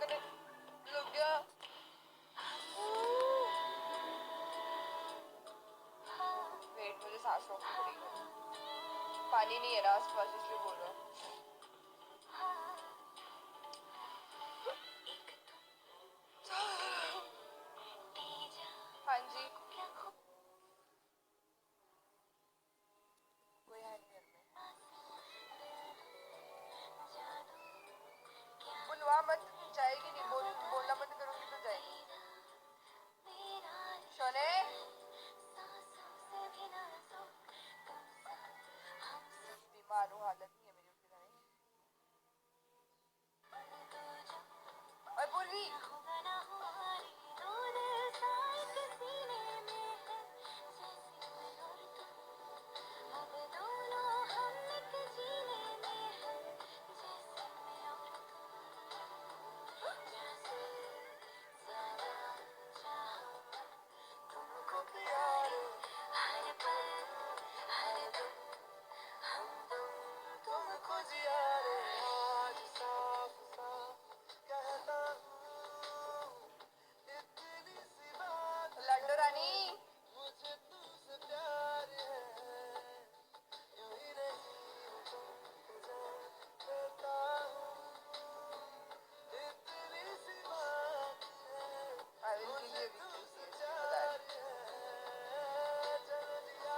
करने लग गया। वेट, मुझे सांस रोकनी पड़ेगी। पानी नहीं है ना आसपास, इसलिए बोल रहा हूँ। हाँ जी, कोई है नहीं घर में। बुलवा मत, जाएगी नहीं। बोलना मत करूंगी तो जाएगी। शोने, बीमार हूँ, हालत नहीं है मेरी उठ के जाने की। और बोल रही तुमको जिया रे आज साफ साफ कहता हूँ, इतनी सी बात लड्डू रानी, मुझे तुमसे प्यार है, यूं ही नहीं तुमको जान देता हूँ, इतनी सी बात है, मुझे तुमसे प्यार है, चलो दिया